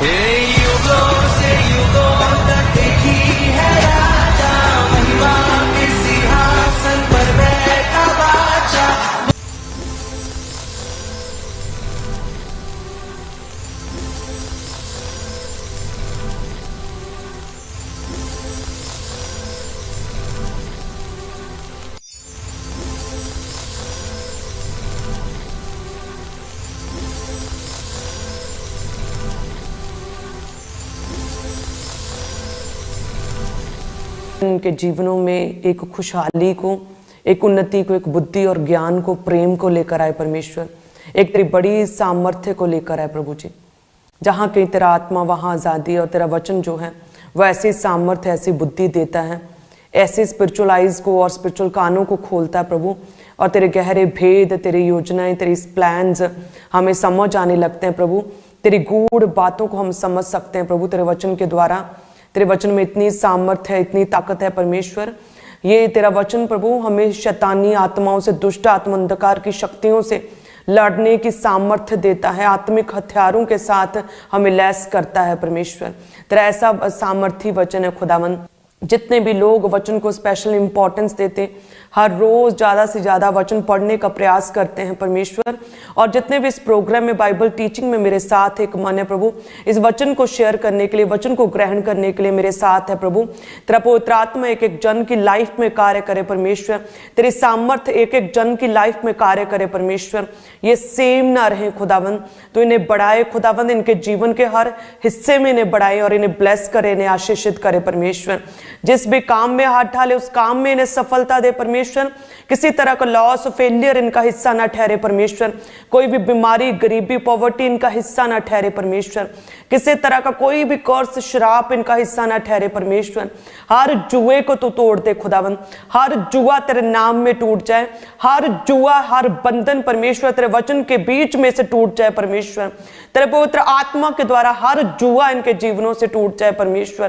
युगों से युगों तक एक ही है राजा, महिमा के सिंहासन पर बैठा बादशाह। उनके जीवनों में एक खुशहाली को, एक उन्नति को, एक बुद्धि और ज्ञान को, प्रेम को लेकर आए परमेश्वर। एक तेरी बड़ी सामर्थ्य को लेकर आए प्रभु जी। जहाँ कहीं तेरा आत्मा वहाँ आज़ादी, और तेरा वचन जो है वह ऐसी सामर्थ्य, ऐसी बुद्धि देता है, ऐसे स्पिरिचुअल आइज को और स्पिरिचुअल कानों को खोलता है प्रभु। और तेरे गहरे भेद, तेरी योजनाएं, तेरी प्लान्स हमें समझ आने लगते हैं प्रभु। तेरी गूढ़ बातों को हम समझ सकते हैं प्रभु तेरे वचन के द्वारा। तेरे वचन में इतनी सामर्थ्य है, इतनी ताकत है परमेश्वर। ये तेरा वचन प्रभु हमें शैतानी आत्माओं से, दुष्ट आत्म अंधकार की शक्तियों से लड़ने की सामर्थ्य देता है। आत्मिक हथियारों के साथ हमें लैस करता है परमेश्वर। तेरा ऐसा सामर्थी वचन है खुदावन। जितने भी लोग वचन को स्पेशल इंपॉर्टेंस देते, हर रोज ज़्यादा से ज़्यादा वचन पढ़ने का प्रयास करते हैं परमेश्वर। और जितने भी इस प्रोग्राम में बाइबल टीचिंग में मेरे साथ एक मन है प्रभु, इस वचन को शेयर करने के लिए, वचन को ग्रहण करने के लिए मेरे साथ है प्रभु। तेरा पवित्र आत्मा एक एक जन की लाइफ में कार्य करे परमेश्वर। तेरी सामर्थ्य एक एक जन की लाइफ में कार्य करे परमेश्वर। ये सेम ना रहे खुदावन, तो इन्हें बढ़ाए खुदावन, इनके जीवन के हर हिस्से में इन्हें बढ़ाए और इन्हें ब्लेस करे, इन्हें आशीषित करे परमेश्वर। जिस भी काम में हाथ डाले उस काम में इन्हें सफलता दे परमेश्वर। किसी तरह का लॉस, फेलियर इनका हिस्सा ना ठहरे परमेश्वर। कोई भी बीमारी, गरीबी, पॉवर्टी इनका हिस्सा ना ठहरे परमेश्वर। किसी तरह का कोई भी कर्स, श्राप इनका हिस्सा ना ठहरे परमेश्वर। हर जुए को तू तोड़ दे खुदावन। हर जुआ तेरे नाम में टूट जाए। हर जुआ, हर बंधन परमेश्वर तेरे वचन के बीच में से टूट जाए परमेश्वर। तेरे पवित्र आत्मा के द्वारा हर जुआ इनके जीवनों से टूट जाए परमेश्वर।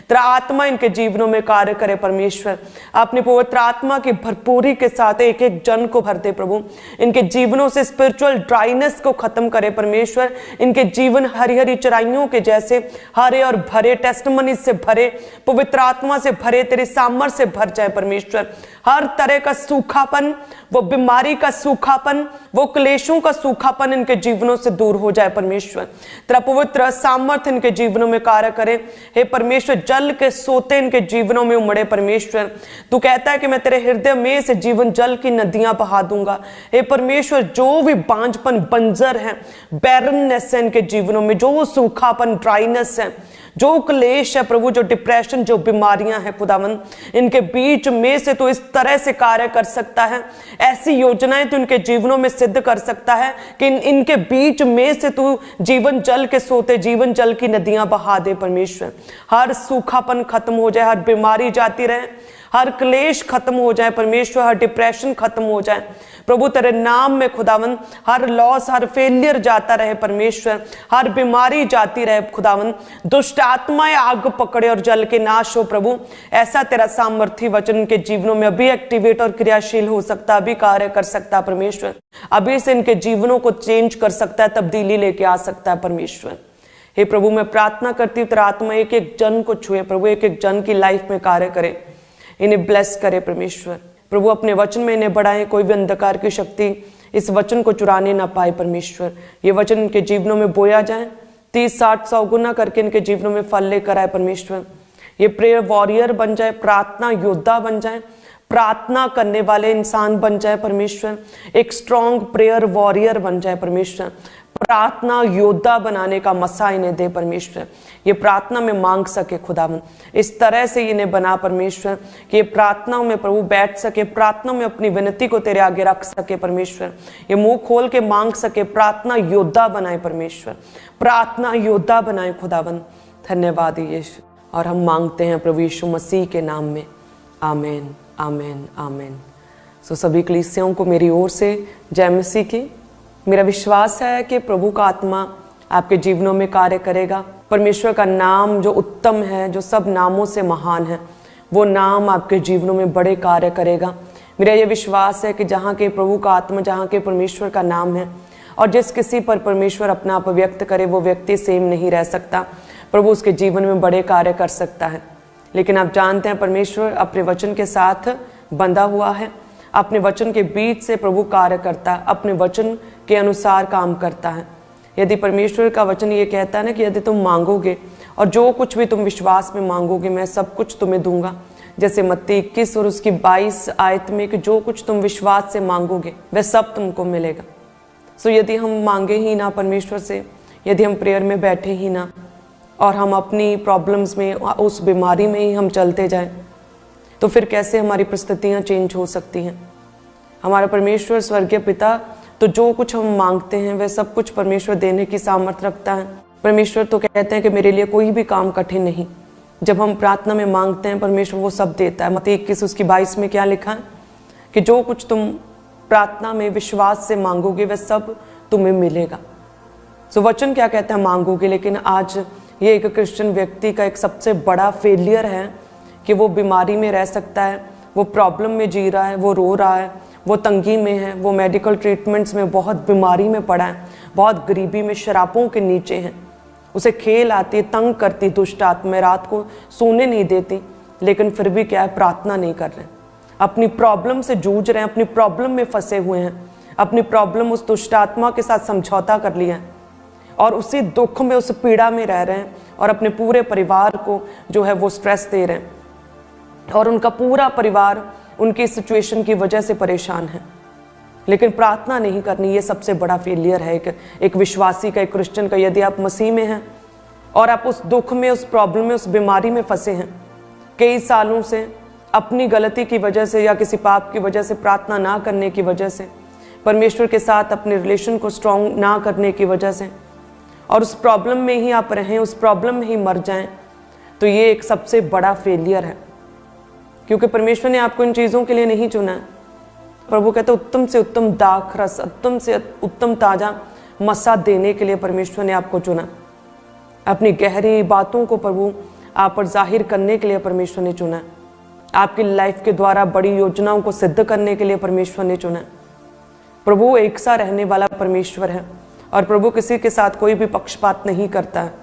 तेरा आत्मा इनके जीवनों में कार्य करे परमेश्वर। अपने पवित्र आत्मा की भरपूरी के साथ एक एक जन को भर दे प्रभु। इनके जीवनों से स्पिरिचुअल ड्राइनेस को खत्म करे परमेश्वर। इनके जीवन हरी हरी चराइयों के जैसे हरे और भरे, टेस्टमनी से भरे, पवित्र आत्मा से भरे, तेरे सामर्थ्य से भर जाए परमेश्वर। हर तरह का सूखापन, वो बीमारी का सूखापन, वो क्लेशों का सूखापन इनके जीवनों से दूर हो जाए परमेश्वर। तेरा पवित्र सामर्थ्य इनके जीवनों में कार्य करे। हे परमेश्वर, जल के सोते इनके जीवनों में उमड़े परमेश्वर। तू कहता है कि मैं तेरे हृदय में से जीवन जल की नदियां बहा दूंगा। हे परमेश्वर, जो भी बांझपन, बंजर है, बैरननेस है इनके जीवनों में, जो सूखापन, ड्राइनेस है, जो क्लेश है प्रभु, जो डिप्रेशन, जो बीमारियां हैं खुदावन, इनके बीच में से तो इस तरह से कार्य कर सकता है। ऐसी योजनाएं तो इनके जीवनों में सिद्ध कर सकता है कि इनके बीच में से तू जीवन जल के सोते, जीवन जल की नदियां बहा दे परमेश्वर। हर सूखापन खत्म हो जाए, हर बीमारी जाती रहे, हर क्लेश खत्म हो जाए परमेश्वर, हर डिप्रेशन खत्म हो जाए प्रभु तेरे नाम में खुदावन। हर लॉस, हर फेलियर जाता रहे परमेश्वर। हर बीमारी जाती रहे खुदावन। दुष्ट आत्माएं आग पकड़े और जल के नाश हो प्रभु। ऐसा तेरा सामर्थी वचन के जीवनों में अभी एक्टिवेट और क्रियाशील हो सकता, अभी कार्य कर सकता है परमेश्वर। अभी से इनके जीवनों को चेंज कर सकता है, तब्दीली लेके आ सकता है परमेश्वर। हे प्रभु, मैं प्रार्थना करती हूँ तेरा आत्मा एक एक जन को छुए प्रभु, एक एक जन की लाइफ में कार्य करे, इन्हें ब्लेस करे परमेश्वर। प्रभु अपने वचन में इन्हें बढ़ाए, कोई भी अंधकार की शक्ति इस वचन को चुराने ना पाए परमेश्वर। ये वचन इनके जीवनों में बोया जाए, 30, 60, 100 गुना करके इनके जीवनों में फल लेकर आए परमेश्वर। ये प्रेयर वॉरियर बन जाए, प्रार्थना योद्धा बन जाए, प्रार्थना करने वाले इंसान बन जाए परमेश्वर। एक स्ट्रॉन्ग प्रेयर वॉरियर बन जाए परमेश्वर। प्रार्थना योद्धा बनाने का मसा इन्हें दे परमेश्वर। ये प्रार्थना में मांग सके खुदावन, इस तरह से इन्हें बना परमेश्वर कि ये प्रार्थनाओं में प्रभु बैठ सके, प्रार्थना में अपनी विनती को तेरे आगे रख सके परमेश्वर। ये मुंह खोल के मांग सके, प्रार्थना योद्धा बनाए परमेश्वर, प्रार्थना योद्धा बनाए खुदावन। धन्यवाद यीशु, और हम मांगते हैं प्रभु यीशु मसीह के नाम में, आमीन, आमीन, आमीन। सो सभी कलीसियाओं को मेरी ओर से जय मसीह की। मेरा विश्वास है कि प्रभु का आत्मा आपके जीवनों में कार्य करेगा। परमेश्वर का नाम जो उत्तम है, जो सब नामों से महान है, वो नाम आपके जीवनों में बड़े कार्य करेगा। मेरा ये विश्वास है कि जहाँ के प्रभु का आत्मा, जहाँ के परमेश्वर का नाम है, और जिस किसी पर परमेश्वर अपना आप व्यक्त करे वो व्यक्ति सेम नहीं रह सकता। प्रभु उसके जीवन में बड़े कार्य कर सकता है। लेकिन आप जानते हैं परमेश्वर अपने वचन के साथ बंधा हुआ है, अपने वचन के बीच से प्रभु कार्य करता है, अपने वचन के अनुसार काम करता है। यदि परमेश्वर का वचन ये कहता है ना कि यदि तुम मांगोगे और जो कुछ भी तुम विश्वास में मांगोगे मैं सब कुछ तुम्हें दूंगा, जैसे मत्ती 21 और उसकी 22 आयत में कि जो कुछ तुम विश्वास से मांगोगे वह सब तुमको मिलेगा। सो यदि हम मांगे ही ना परमेश्वर से, यदि हम प्रेयर में बैठे ही ना और हम अपनी प्रॉब्लम्स में उस बीमारी में ही हम चलते जाएं, तो फिर कैसे हमारी परिस्थितियां चेंज हो सकती हैं। हमारा परमेश्वर स्वर्गीय पिता तो जो कुछ हम मांगते हैं वह सब कुछ परमेश्वर देने की सामर्थ्य रखता है। परमेश्वर तो कहते हैं कि मेरे लिए कोई भी काम कठिन नहीं। जब हम प्रार्थना में मांगते हैं परमेश्वर वो सब देता है। मत्ती 21 उसकी 22 में क्या लिखा है कि जो कुछ तुम प्रार्थना में विश्वास से मांगोगे वह सब तुम्हें मिलेगा। सो वचन क्या कहता है मांगोगे, लेकिन आज ये एक क्रिश्चियन व्यक्ति का एक सबसे बड़ा फेलियर है कि वो बीमारी में रह सकता है, वो प्रॉब्लम में जी रहा है, वो रो रहा है, वो तंगी में है, वो मेडिकल ट्रीटमेंट्स में बहुत बीमारी में पड़ा है, बहुत गरीबी में शराबों के नीचे है, उसे खेल आती, तंग करती दुष्ट आत्मा, रात को सोने नहीं देती, लेकिन फिर भी क्या है प्रार्थना नहीं कर रहे, अपनी प्रॉब्लम से जूझ रहे हैं, अपनी प्रॉब्लम में फंसे हुए हैं, अपनी प्रॉब्लम उस दुष्ट आत्मा के साथ समझौता कर लिया है और उसी दुख में उस पीड़ा में रह रहे हैं और अपने पूरे परिवार को जो है वो स्ट्रेस दे रहे हैं और उनका पूरा परिवार उनकी सिचुएशन की वजह से परेशान है। लेकिन प्रार्थना नहीं करनी, ये सबसे बड़ा फेलियर है एक विश्वासी का, एक क्रिश्चियन का। यदि आप मसीह में हैं और आप उस दुख में, उस प्रॉब्लम में, उस बीमारी में फंसे हैं कई सालों से, अपनी गलती की वजह से या किसी पाप की वजह से, प्रार्थना ना करने की वजह से, परमेश्वर के साथ अपने रिलेशन को स्ट्रॉन्ग ना करने की वजह से, और उस प्रॉब्लम में ही आप रहें, उस प्रॉब्लम में ही मर जाएं, तो ये एक सबसे बड़ा फेलियर है, क्योंकि परमेश्वर ने आपको इन चीज़ों के लिए नहीं चुना है। प्रभु कहते उत्तम से उत्तम दाख रस, उत्तम से उत्तम ताजा मसा देने के लिए परमेश्वर ने आपको चुना। अपनी गहरी बातों को प्रभु आप पर जाहिर करने के लिए परमेश्वर ने चुना। आपकी लाइफ के द्वारा बड़ी योजनाओं को सिद्ध करने के लिए परमेश्वर ने चुना। प्रभु एक सा रहने वाला परमेश्वर है और प्रभु किसी के साथ कोई भी पक्षपात नहीं करता है।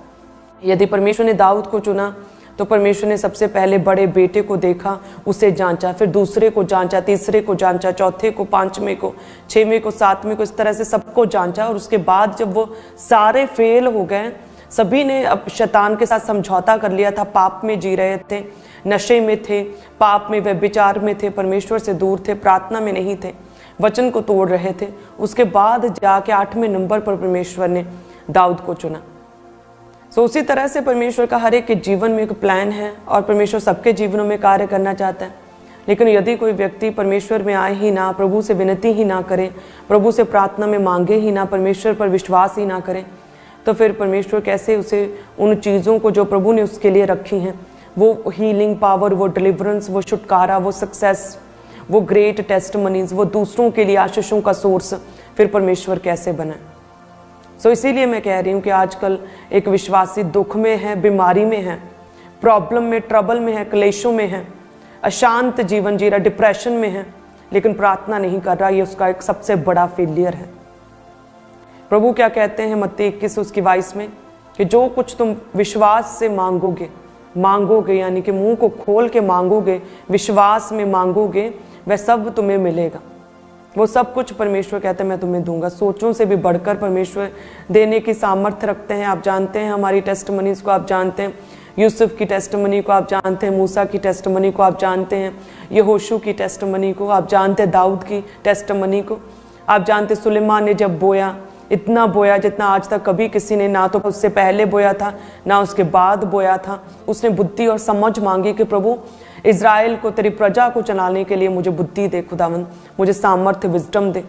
यदि परमेश्वर ने दाऊद को चुना तो परमेश्वर ने सबसे पहले बड़े बेटे को देखा, उसे जांचा, फिर दूसरे को जांचा, तीसरे को जांचा, चौथे को, पांचवें को, छवें को, सातवें को, इस तरह से सबको जांचा। और उसके बाद जब वो सारे फेल हो गए, सभी ने अब शैतान के साथ समझौता कर लिया था, पाप में जी रहे थे, नशे में थे, पाप में, व्यभिचार में थे, परमेश्वर से दूर थे, प्रार्थना में नहीं थे, वचन को तोड़ रहे थे, उसके बाद जाके 8वें नंबर पर परमेश्वर ने दाऊद को चुना। सो उसी तरह से परमेश्वर का हर एक के जीवन में एक प्लान है और परमेश्वर सबके जीवनों में कार्य करना चाहता है। लेकिन यदि कोई व्यक्ति परमेश्वर में आए ही ना, प्रभु से विनती ही ना करे, प्रभु से प्रार्थना में मांगे ही ना, परमेश्वर पर विश्वास ही ना करे, तो फिर परमेश्वर कैसे उसे उन चीज़ों को जो प्रभु ने उसके लिए रखी हैं, वो हीलिंग पावर, वो डिलीवरेंस, वो छुटकारा, वो सक्सेस, वो ग्रेट टेस्टमनीज, वो दूसरों के लिए आशीषों का सोर्स फिर परमेश्वर कैसे बनाए। सो इसीलिए मैं कह रही हूँ कि आजकल एक विश्वासी दुख में है, बीमारी में है, प्रॉब्लम में, ट्रबल में है, क्लेशों में है, अशांत जीवन जी रहा, डिप्रेशन में है, लेकिन प्रार्थना नहीं कर रहा। ये उसका एक सबसे बड़ा फेलियर है। प्रभु क्या कहते हैं मत्ती 21 उसकी 22 में कि जो कुछ तुम विश्वास से मांगोगे यानी कि मुंह को खोल के मांगोगे, विश्वास में मांगोगे, वह सब तुम्हें मिलेगा। वो सब कुछ परमेश्वर कहते हैं मैं तुम्हें दूंगा। सोचों से भी बढ़कर परमेश्वर देने की सामर्थ्य रखते हैं। आप जानते हैं हमारी टेस्टमनीज को, आप जानते हैं यूसुफ की टेस्टमनी को, आप जानते हैं मूसा की टेस्टमनी को, आप जानते हैं यहोशू की टेस्टमनी को, आप जानते हैं दाऊद की टेस्टमनी को, आप जानते हैं सुलेमान ने जब बोया, इतना बोया जितना आज तक कभी किसी ने ना तो उससे पहले बोया था ना उसके बाद बोया था। उसने बुद्धि और समझ मांगी कि प्रभु इज़राइल को, तेरी प्रजा को चलाने के लिए मुझे बुद्धि दे खुदावंद, मुझे सामर्थ्य, विजडम दे।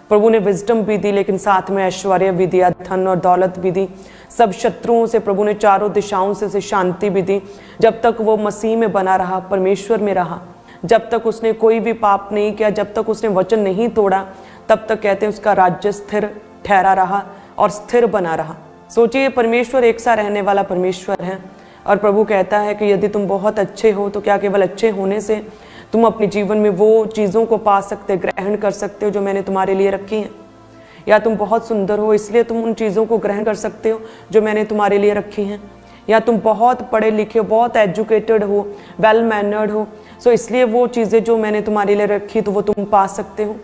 प्रभु ने विजडम भी दी, लेकिन साथ में ऐश्वर्य भी दिया, धन और दौलत भी दी। सब शत्रुओं से प्रभु ने चारों दिशाओं से शांति भी दी। जब तक वो मसीह में बना रहा, परमेश्वर में रहा, जब तक उसने कोई भी पाप नहीं किया, जब तक उसने वचन नहीं तोड़ा, तब तक कहते हैं उसका राज्य स्थिर ठहरा रहा और स्थिर बना रहा। सोचिए, परमेश्वर एक सा रहने वाला परमेश्वर है और प्रभु कहता है कि यदि तुम बहुत अच्छे हो तो क्या केवल अच्छे होने से तुम अपने जीवन में वो चीज़ों को पा सकते, ग्रहण कर सकते हो जो मैंने तुम्हारे लिए रखी हैं। या तुम बहुत सुंदर हो इसलिए तुम उन चीज़ों को ग्रहण कर सकते हो जो मैंने तुम्हारे लिए रखी हैं, या तुम बहुत पढ़े लिखे हो, बहुत एजुकेटेड हो, वेल मैनर्ड हो, सो इसलिए वो चीज़ें जो मैंने तुम्हारे लिए रखी तो वो तुम पा सकते हो।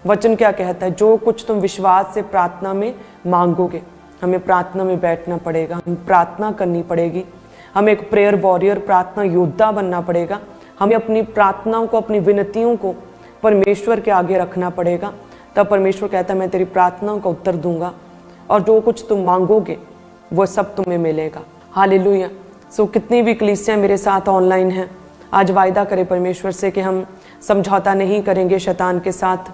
वचन क्या कहता है? जो कुछ तुम विश्वास से प्रार्थना में मांगोगे, हमें प्रार्थना में बैठना पड़ेगा, हमें प्रार्थना करनी पड़ेगी, हमें एक प्रेयर वॉरियर, प्रार्थना योद्धा बनना पड़ेगा, हमें अपनी प्रार्थनाओं को, अपनी विनतियों को परमेश्वर के आगे रखना पड़ेगा। तब परमेश्वर कहता है मैं तेरी प्रार्थनाओं का उत्तर दूंगा और जो कुछ तुम मांगोगे वो सब तुम्हें मिलेगा। हालेलुया। सो कितनी भी कलीसियां मेरे साथ ऑनलाइन हैं, आज वायदा करें परमेश्वर से कि हम समझौता नहीं करेंगे शैतान के साथ,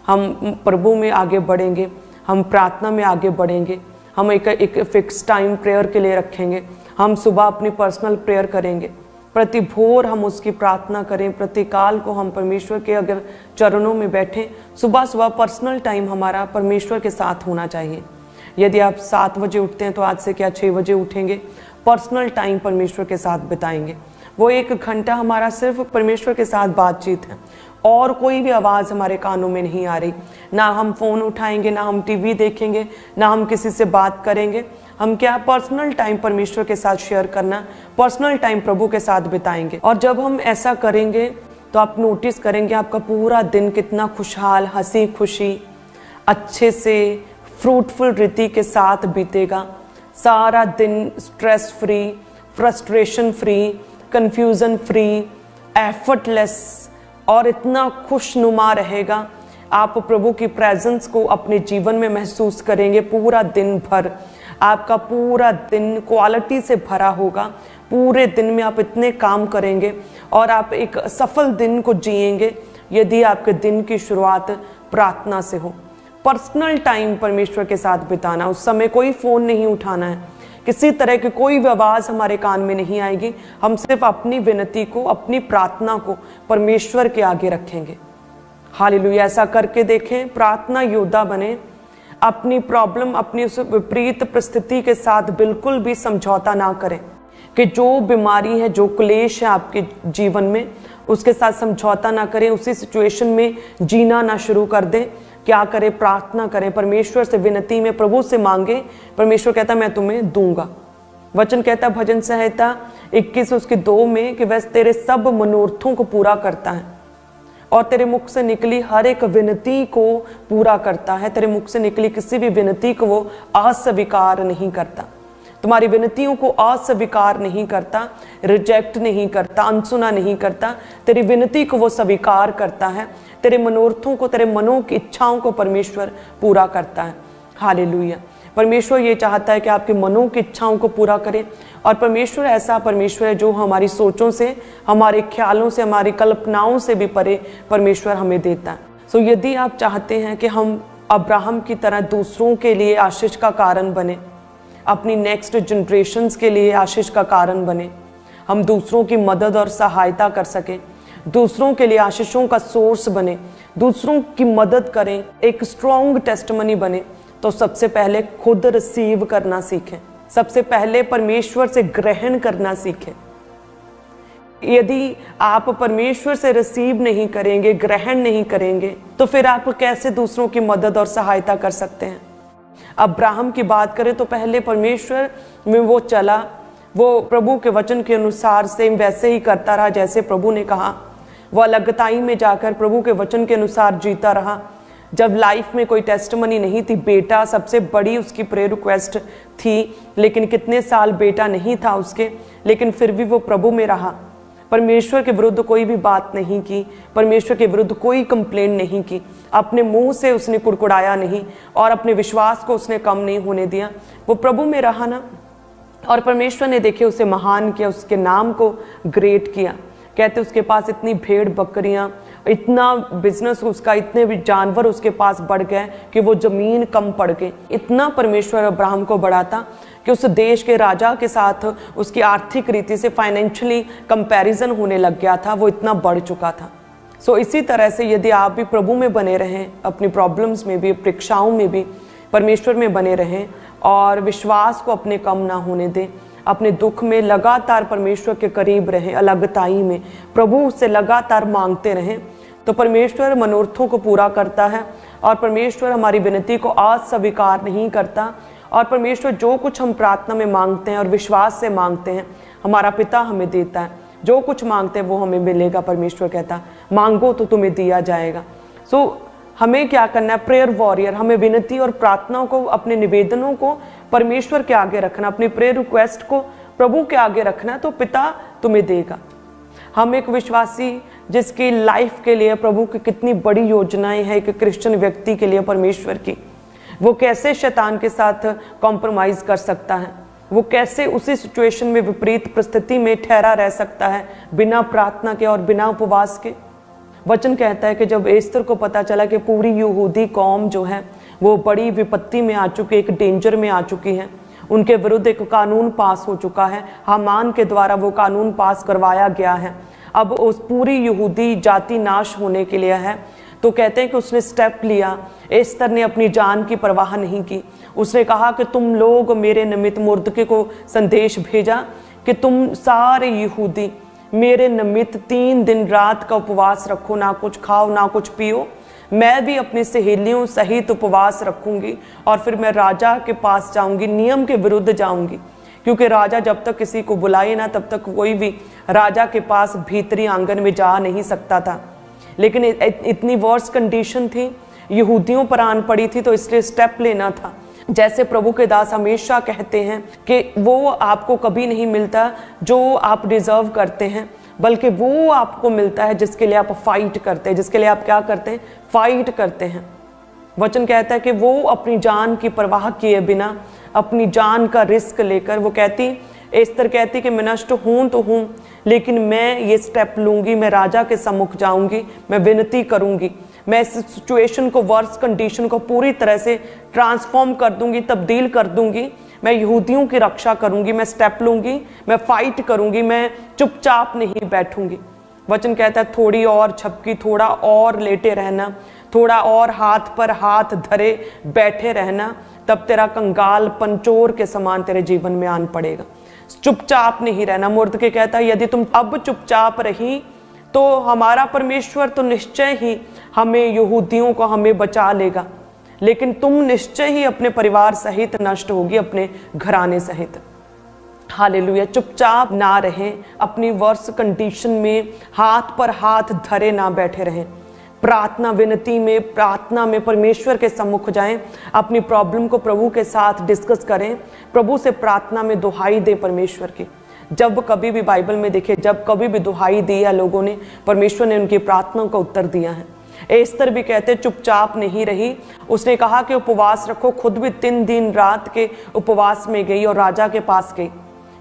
हम प्रभु में आगे बढ़ेंगे, हम प्रार्थना में आगे बढ़ेंगे, हम एक फिक्स टाइम प्रेयर के लिए रखेंगे, हम सुबह अपनी पर्सनल प्रेयर करेंगे, प्रति भोर हम उसकी प्रार्थना करें, प्रतिकाल को हम परमेश्वर के अगर चरणों में बैठें, सुबह सुबह पर्सनल टाइम हमारा परमेश्वर के साथ होना चाहिए। यदि आप 7 बजे उठते हैं तो आज से क्या 6 बजे उठेंगे, पर्सनल टाइम परमेश्वर के साथ बिताएंगे। वो 1 घंटा हमारा सिर्फ परमेश्वर के साथ बातचीत है, और कोई भी आवाज़ हमारे कानों में नहीं आ रही, ना हम फ़ोन उठाएंगे, ना हम टीवी देखेंगे, ना हम किसी से बात करेंगे। हम क्या पर्सनल टाइम परमेश्वर के साथ शेयर करना, पर्सनल टाइम प्रभु के साथ बिताएंगे। और जब हम ऐसा करेंगे तो आप नोटिस करेंगे आपका पूरा दिन कितना खुशहाल, हंसी खुशी, अच्छे से फ्रूटफुल रीति के साथ बीतेगा। सारा दिन stress free, frustration free, confusion free, effortless और इतना खुशनुमा रहेगा। आप प्रभु की प्रेजेंस को अपने जीवन में महसूस करेंगे पूरा दिन भर। आपका पूरा दिन क्वालिटी से भरा होगा, पूरे दिन में आप इतने काम करेंगे और आप एक सफल दिन को जिएंगे यदि आपके दिन की शुरुआत प्रार्थना से हो। पर्सनल टाइम परमेश्वर के साथ बिताना, उस समय कोई फ़ोन नहीं उठाना है, किसी तरह की कोई भी आवाज़ हमारे कान में नहीं आएगी। हम सिर्फ अपनी विनती को, अपनी प्रार्थना को परमेश्वर के आगे रखेंगे। हालेलुया। ऐसा करके देखें, प्रार्थना योद्धा बने, अपनी प्रॉब्लम, अपनी उस विपरीत परिस्थिति के साथ बिल्कुल भी समझौता ना करें कि जो बीमारी है, जो क्लेश है आपके जीवन में, उसके साथ समझौता ना करें, उसी सिचुएशन में जीना ना शुरू कर दें। क्या करें? प्रार्थना करें, परमेश्वर से विनती में प्रभु से मांगे। परमेश्वर कहता मैं तुम्हें दूंगा। वचन कहता भजन संहिता 21 उसके 2 में कि वह तेरे सब मनोरथों को पूरा करता है और तेरे मुख से निकली हर एक विनती को पूरा करता है। तेरे मुख से निकली किसी भी विनती को वो अस्वीकार नहीं करता, तुम्हारी विनतियों को अस्वीकार नहीं करता, रिजेक्ट नहीं करता, अनसुना नहीं करता। तेरी विनती को वो स्वीकार करता है, तेरे मनोरथों को, तेरे मनों की इच्छाओं को परमेश्वर पूरा करता है। हालेलुया। परमेश्वर ये चाहता है कि आपके मनों की इच्छाओं को पूरा करे। और परमेश्वर ऐसा परमेश्वर है जो हमारी सोचों से, हमारे ख्यालों से, हमारी कल्पनाओं से भी परे परमेश्वर हमें देता है। सो यदि आप चाहते हैं कि हम अब्राहम की तरह दूसरों के लिए आशीष का कारण बने, अपनी नेक्स्ट जनरेशन्स के लिए आशीष का कारण बने, हम दूसरों की मदद और सहायता कर सकें, दूसरों के लिए आशीषों का सोर्स बने, दूसरों की मदद करें, एक स्ट्रॉन्ग टेस्टमनी बने, तो सबसे पहले खुद रिसीव करना सीखें। सबसे पहले परमेश्वर से ग्रहण करना सीखें। यदि आप परमेश्वर से रिसीव नहीं करेंगे, ग्रहण नहीं करेंगे, तो फिर आप कैसे दूसरों की मदद और सहायता कर सकते हैं? अब्राहम की बात करें तो पहले परमेश्वर में वो चला, वो प्रभु के वचन के अनुसार सेम वैसे ही करता रहा जैसे प्रभु ने कहा। वो अलगताई में जाकर प्रभु के वचन के अनुसार जीता रहा। जब लाइफ में कोई टेस्टमनी नहीं थी, बेटा सबसे बड़ी उसकी प्रेयर रिक्वेस्ट थी, लेकिन कितने साल बेटा नहीं था उसके, लेकिन फिर भी वो प्रभु में रहा। परमेश्वर के विरुद्ध कोई भी बात नहीं की, परमेश्वर के विरुद्ध कोई कंप्लेंट नहीं की, अपने मुंह से उसने कुड़कुड़ाया नहीं और अपने विश्वास को उसने कम नहीं होने दिया। वो प्रभु में रहा ना, और परमेश्वर ने देखे उसे महान किया, उसके नाम को ग्रेट किया। कहते उसके पास इतनी भेड़ बकरियां, इतना बिजनेस उसका, इतने भी जानवर उसके पास बढ़ गए कि वो जमीन कम पड़ गई। इतना परमेश्वर अब्राहम को बढ़ाता कि उस देश के राजा के साथ उसकी आर्थिक रीति से फाइनेंशियली कंपैरिजन होने लग गया था, वो इतना बढ़ चुका था। सो इसी तरह से यदि आप भी प्रभु में बने रहें, अपनी प्रॉब्लम्स में भी, परीक्षाओं में भी परमेश्वर में बने रहें और विश्वास को अपने कम ना होने दें, अपने दुख में लगातार परमेश्वर के करीब रहें, अलगताई में प्रभु से लगातार मांगते रहें, तो परमेश्वर मनोरथों को पूरा करता है और परमेश्वर हमारी विनती को अस्वीकार नहीं करता। और परमेश्वर जो कुछ हम प्रार्थना में मांगते हैं और विश्वास से मांगते हैं, हमारा पिता हमें देता है। जो कुछ मांगते हैं वो हमें मिलेगा। परमेश्वर कहता है मांगो तो तुम्हें दिया जाएगा। हमें क्या करना है? प्रेयर वॉरियर, हमें विनती और प्रार्थनाओं को, अपने निवेदनों को परमेश्वर के आगे रखना, अपनी प्रेयर रिक्वेस्ट को प्रभु के आगे रखना, तो पिता तुम्हें देगा। हम एक विश्वासी जिसकी लाइफ के लिए प्रभु की कितनी बड़ी योजनाएं हैं, एक क्रिश्चियन व्यक्ति के लिए परमेश्वर की, वो कैसे शैतान के साथ कॉम्प्रोमाइज कर सकता है, वो कैसे उसी सिचुएशन में, विपरीत परिस्थिति में ठहरा रह सकता है बिना प्रार्थना के और बिना उपवास के। वचन कहता है कि जब एस्तर को पता चला कि पूरी यहूदी कौम जो है वो बड़ी विपत्ति में आ चुकी, एक डेंजर में आ चुकी है, उनके विरुद्ध एक कानून पास हो चुका है, हामान के द्वारा वो कानून पास करवाया गया है, अब उस पूरी यहूदी जाति नाश होने के लिए है, तो कहते हैं कि उसने स्टेप लिया। एस्तर ने अपनी जान की परवाह नहीं की। उसने कहा कि तुम लोग मेरे निमित्त, मुर्दके को संदेश भेजा कि तुम सारे यहूदी मेरे निमित्त 3 दिन रात का उपवास रखो, ना कुछ खाओ ना कुछ पियो। मैं भी अपनी सहेलियों सहित उपवास रखूंगी और फिर मैं राजा के पास जाऊंगी, नियम के विरुद्ध जाऊंगी, क्योंकि राजा जब तक किसी को बुलाए ना तब तक कोई भी राजा के पास भीतरी आंगन में जा नहीं सकता था। लेकिन इतनी वर्स कंडीशन थी, यहूदियों पर आन पड़ी थी, तो इसलिए स्टेप लेना था। जैसे प्रभु के दास हमेशा कहते हैं कि वो आपको कभी नहीं मिलता जो आप डिजर्व करते हैं, बल्कि वो आपको मिलता है जिसके लिए आप फाइट करते हैं, जिसके लिए आप क्या करते हैं? फाइट करते हैं। वचन कहता है कि वो अपनी जान की परवाह किए बिना, अपनी जान का रिस्क लेकर, वो कहती, एस्तर कहती कि मैं नष्ट हूं तो हूं, लेकिन मैं ये स्टेप लूंगी, मैं राजा के सम्मुख जाऊंगी, मैं विनती करूंगी, मैं इस सिचुएशन को, वर्स कंडीशन को पूरी तरह से ट्रांसफॉर्म कर दूंगी, तब्दील कर दूंगी, मैं यहूदियों की रक्षा करूंगी, मैं स्टेप लूंगी, मैं फाइट करूंगी, मैं चुपचाप नहीं बैठूंगी। वचन कहता है थोड़ी और झपकी, थोड़ा और लेटे रहना, थोड़ा और हाथ पर हाथ धरे बैठे रहना, तब तेरा कंगाल पंचोर के समान तेरे जीवन में आन पड़ेगा। चुपचाप नहीं रहना। मुर्दके कहता है यदि तुम अब चुपचाप रही तो हमारा परमेश्वर तो निश्चय ही हमें, यहूदियों को हमें बचा लेगा, लेकिन तुम निश्चय ही अपने परिवार सहित नष्ट होगी, अपने घराने सहित। हालेलुया। चुपचाप ना रहें, अपनी वर्स कंडीशन में हाथ पर हाथ धरे ना बैठे रहें। प्रार्थना, विनती में, प्रार्थना में परमेश्वर के सम्मुख जाएं, अपनी प्रॉब्लम को प्रभु के साथ डिस्कस करें, प्रभु से प्रार्थना में दुहाई दें परमेश्वर की। जब कभी भी बाइबल में देखे, जब कभी भी दुहाई दी है लोगों ने, परमेश्वर ने उनकी प्रार्थनाओं का उत्तर दिया है। एस्तर भी कहते चुपचाप नहीं रही, उसने कहा कि उपवास रखो, खुद भी 3 दिन रात के उपवास में गई और राजा के पास गई,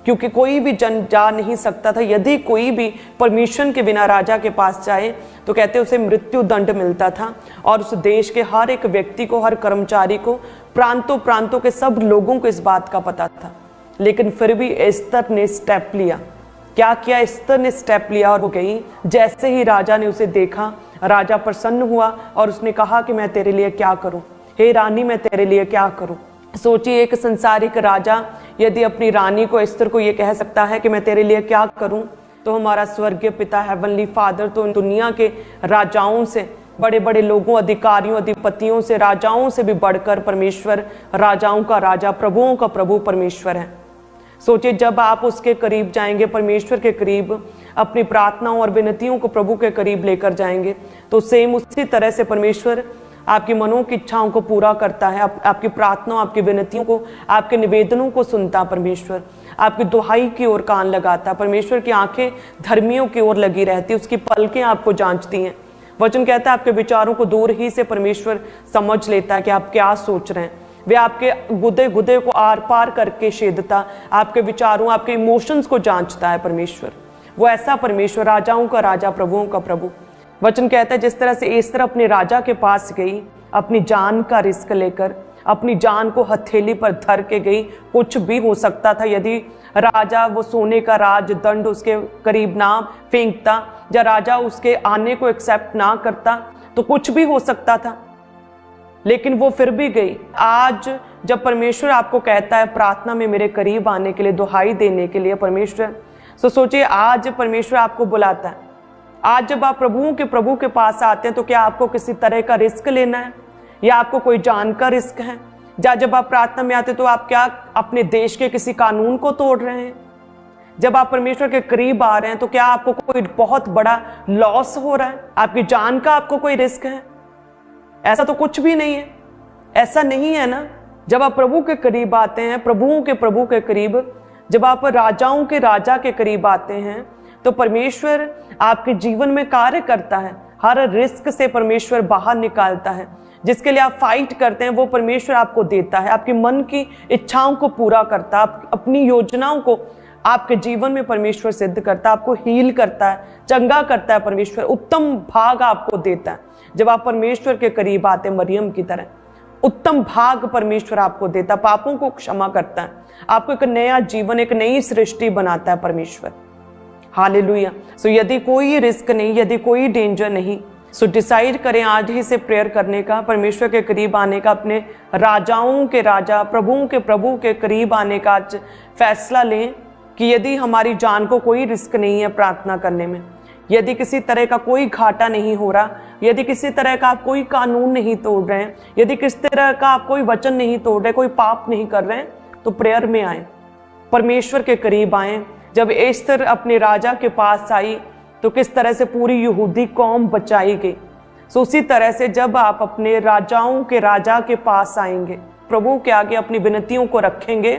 क्योंकि कोई भी जन जा नहीं सकता था। यदि कोई भी परमिशन के बिना राजा के पास जाए तो कहते उसे मृत्यु दंड मिलता था, और उस देश के हर एक व्यक्ति को, हर कर्मचारी को, प्रांतों प्रांतों के सब लोगों को इस बात का पता था। लेकिन फिर भी एस्तर ने स्टेप लिया। क्या किया? एस्तर ने स्टेप लिया और वो गई। जैसे ही राजा ने उसे देखा, राजा प्रसन्न हुआ और उसने कहा कि मैं तेरे लिए क्या करूं, हे रानी मैं तेरे लिए क्या करूं। सोचिए, एक संसारिक राजा यदि अपनी रानी को, एस्तर को ये कह सकता है कि मैं तेरे लिए क्या करूं, तो हमारा स्वर्गीय पिता, हेवनली फादर, तो दुनिया के राजाओं से, बड़े बड़े लोगों, अधिकारियों, अधिपतियों से, राजाओं से भी बढ़कर परमेश्वर, राजाओं का राजा, प्रभुओं का प्रभु परमेश्वर है। सोचिए, जब आप उसके करीब जाएंगे, परमेश्वर के करीब अपनी प्रार्थनाओं और विनतियों को प्रभु के करीब लेकर जाएंगे, तो सेम उसी तरह से परमेश्वर आपकी मनों की इच्छाओं को पूरा करता है। आपकी प्रार्थनाओं, आपकी विनतियों को, आपके निवेदनों को सुनता परमेश्वर, आपकी दुहाई की ओर कान लगाता। परमेश्वर की आंखें धर्मियों की ओर लगी रहती, उसकी पलकें आपको जांचती हैं। वचन कहता है आपके विचारों को दूर ही से परमेश्वर समझ लेता है कि आप क्या सोच रहे हैं। वे आपके गुदे गुदे को आर पार करके छेदता, आपके विचारों, आपके इमोशंस को जांचता है परमेश्वर। वो ऐसा परमेश्वर, राजाओं का राजा, प्रभुओं का प्रभु। वचन कहता है जिस तरह से एस्तर अपने राजा के पास गई, अपनी जान का रिस्क लेकर, अपनी जान को हथेली पर धर के गई। कुछ भी हो सकता था, यदि राजा वो सोने का राजदंड उसके करीब ना फेंकता, या राजा उसके आने को एक्सेप्ट ना करता, तो कुछ भी हो सकता था, लेकिन वो फिर भी गई। आज जब परमेश्वर आपको कहता है प्रार्थना में मेरे करीब आने के लिए, दुहाई देने के लिए परमेश्वर, तो सोचिए आज परमेश्वर आपको बुलाता है। आज जब आप प्रभु के पास आते हैं तो क्या आपको किसी तरह का रिस्क लेना है या आपको कोई जान का रिस्क है? जब आप प्रार्थना में आते तो आप क्या अपने देश के किसी कानून को तोड़ रहे हैं? जब आप परमेश्वर के करीब आ रहे हैं तो क्या आपको कोई बहुत बड़ा लॉस हो रहा है? आपकी जान का आपको कोई रिस्क है? ऐसा तो कुछ भी नहीं है। ऐसा नहीं है ना। जब आप प्रभु के करीब आते हैं, प्रभु के करीब, जब आप राजाओं के राजा के करीब आते हैं तो परमेश्वर आपके जीवन में कार्य करता है। हर रिस्क से परमेश्वर बाहर निकालता है। जिसके लिए आप फाइट करते हैं वो परमेश्वर आपको देता है। आपके मन की इच्छाओं को पूरा करता है, अपनी योजनाओं को आपके जीवन में परमेश्वर सिद्ध करता है, आपको हील करता है, चंगा करता है। परमेश्वर उत्तम भाग आपको देता है। जब आप परमेश्वर के करीब आते हैं, मरियम की तरह उत्तम भाग परमेश्वर आपको देता है, पापों को क्षमा करता है, आपको एक नया जीवन, एक नई सृष्टि बनाता है परमेश्वर। हालेलुया। सो यदि कोई रिस्क नहीं, यदि कोई डेंजर नहीं, सो डिसाइड करें आज ही से प्रेयर करने का, परमेश्वर के करीब आने का, अपने राजाओं के राजा, प्रभु के करीब आने का आज फैसला लें कि यदि हमारी जान को कोई रिस्क नहीं है प्रार्थना करने में, यदि किसी तरह का कोई घाटा नहीं हो रहा, यदि किसी तरह का आप कोई कानून नहीं तोड़ रहे हैं, यदि किसी तरह का आप कोई वचन नहीं तोड़ रहे, कोई पाप नहीं कर रहे हैं, तो प्रेयर में आए, परमेश्वर के करीब आए। जब एस्तर अपने राजा के पास आई तो किस तरह से पूरी यहूदी कौम बचाई गई, सो उसी तरह से जब आप अपने राजाओं के राजा के पास आएंगे, प्रभु के आगे अपनी विनतियों को रखेंगे,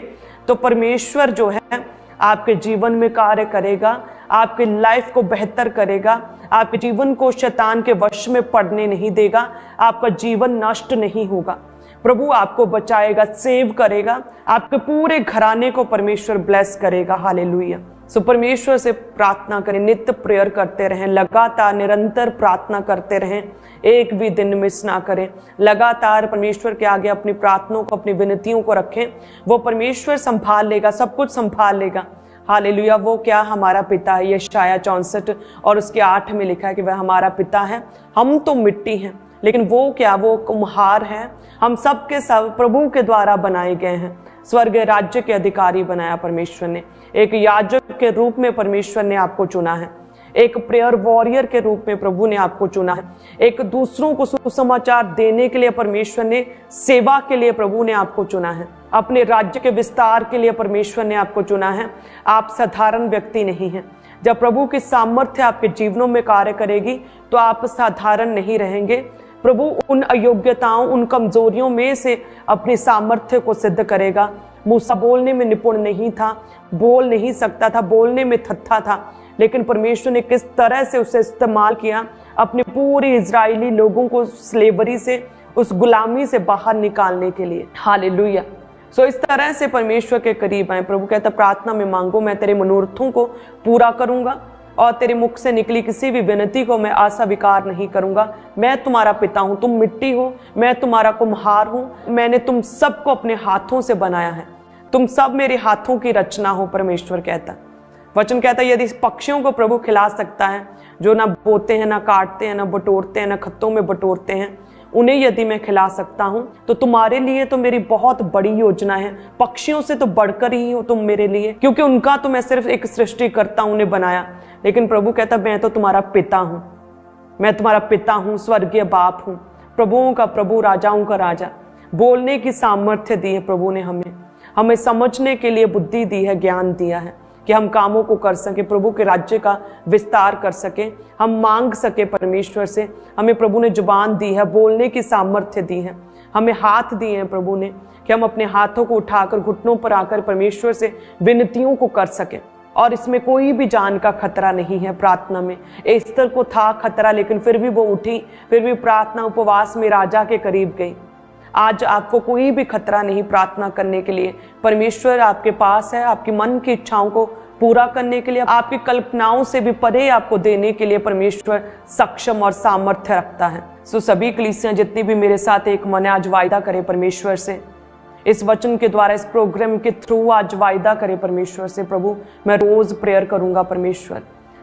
तो परमेश्वर जो है आपके जीवन में कार्य करेगा, आपके लाइफ को बेहतर करेगा, आपके जीवन को शैतान के वश में पड़ने नहीं देगा, आपका जीवन नष्ट नहीं होगा। प्रभु आपको बचाएगा, सेव करेगा, आपके पूरे घराने को परमेश्वर ब्लेस करेगा। हालेलुया। सो परमेश्वर से प्रार्थना करें, नित्य प्रेयर करते रहें, लगातार निरंतर प्रार्थना करते रहें, एक भी दिन मिस ना करें। लगातार परमेश्वर के आगे अपनी प्रार्थनाओं को, अपनी विनतियों को रखें, वो परमेश्वर संभाल लेगा, सब कुछ संभाल लेगा। हालेलुया। वो क्या हमारा पिता है, यशाया 64 और उसके 8 में लिखा है कि वह हमारा पिता है। हम तो मिट्टी हैं लेकिन वो क्या, वो कुम्हार है। हम सब के सब प्रभु के द्वारा बनाए गए हैं। स्वर्ग राज्य के अधिकारी बनाया परमेश्वर ने। एक याजक के रूप में परमेश्वर ने आपको चुना है। एक प्रेयर वॉरियर के रूप में प्रभु ने आपको चुना है। एक दूसरों को सुसमाचार देने के लिए परमेश्वर ने, सेवा के लिए प्रभु ने आपको चुना है। अपने राज्य के विस्तार के लिए परमेश्वर ने आपको चुना है। आप साधारण व्यक्ति नहीं हैं। जब प्रभु की सामर्थ्य आपके जीवनों में कार्य करेगी तो आप साधारण नहीं रहेंगे। प्रभु उन अयोग्यताओं, उन कमजोरियों में से अपनी सामर्थ्य को सिद्ध करेगा। मूसा बोलने में निपुण नहीं था, बोल नहीं सकता था, बोलने में थत्था था, लेकिन परमेश्वर ने किस तरह से उसे इस्तेमाल किया अपने पूरे इजरायली लोगों को स्लेवरी से, उस गुलामी से बाहर निकालने के लिए। हालेलुया। सो इस तरह से परमेश्वर के करीब आए। प्रभु कहता प्रार्थना में मांगो, मैं तेरे मनोरथों को पूरा करूंगा और तेरे मुख से निकली किसी भी विनती को मैं अस्वीकार नहीं करूंगा। मैं तुम्हारा पिता हूं, तुम मिट्टी हो, मैं तुम्हारा कुम्हार हूं। मैंने तुम सबको अपने हाथों से बनाया है, तुम सब मेरे हाथों की रचना हो। परमेश्वर कहता, वचन कहता है यदि पक्षियों को प्रभु खिला सकता है, जो ना बोते हैं, ना काटते हैं, ना बटोरते हैं, ना खत्तों में बटोरते हैं, उन्हें यदि मैं खिला सकता हूं, तो तुम्हारे लिए तो मेरी बहुत बड़ी योजना है। पक्षियों से तो बढ़कर ही हो तुम मेरे लिए, क्योंकि उनका तो मैं सिर्फ एक सृष्टि करता हूं, उन्हें बनाया। लेकिन प्रभु कहता मैं तो तुम्हारा पिता हूं, मैं तुम्हारा पिता हूं, स्वर्गीय बाप हूं, प्रभुओं का प्रभु, राजाओं का राजा। बोलने की सामर्थ्य दी है प्रभु ने हमें समझने के लिए बुद्धि दी है, ज्ञान दिया है कि हम कामों को कर सके, प्रभु के राज्य का विस्तार कर सके, हम मांग सके परमेश्वर से। हमें प्रभु ने जुबान दी है, बोलने की सामर्थ्य दी है, हमें हाथ दिए हैं प्रभु ने कि हम अपने हाथों को उठाकर घुटनों पर आकर परमेश्वर से विनतियों को कर सके। और इसमें कोई भी जान का खतरा नहीं है। प्रार्थना में एस्तर को था खतरा, लेकिन फिर भी वो उठी, फिर भी प्रार्थना उपवास में राजा के करीब गई। आज आपको कोई भी खतरा नहीं प्रार्थना करने के लिए। परमेश्वर आपके पास है, आपकी मन की इच्छाओं को पूरा करने के लिए, आपकी कल्पनाओं से भी परे आपको देने के लिए परमेश्वर सक्षम और सामर्थ्य रखता है। सो सभी कलीसियां जितनी भी मेरे साथ एक मन आज वायदा करें परमेश्वर से, इस वचन के द्वारा, इस प्रोग्राम के थ्रू आज वायदा करें परमेश्वर से, प्रभु मैं रोज प्रेयर करूंगा परमेश्वर,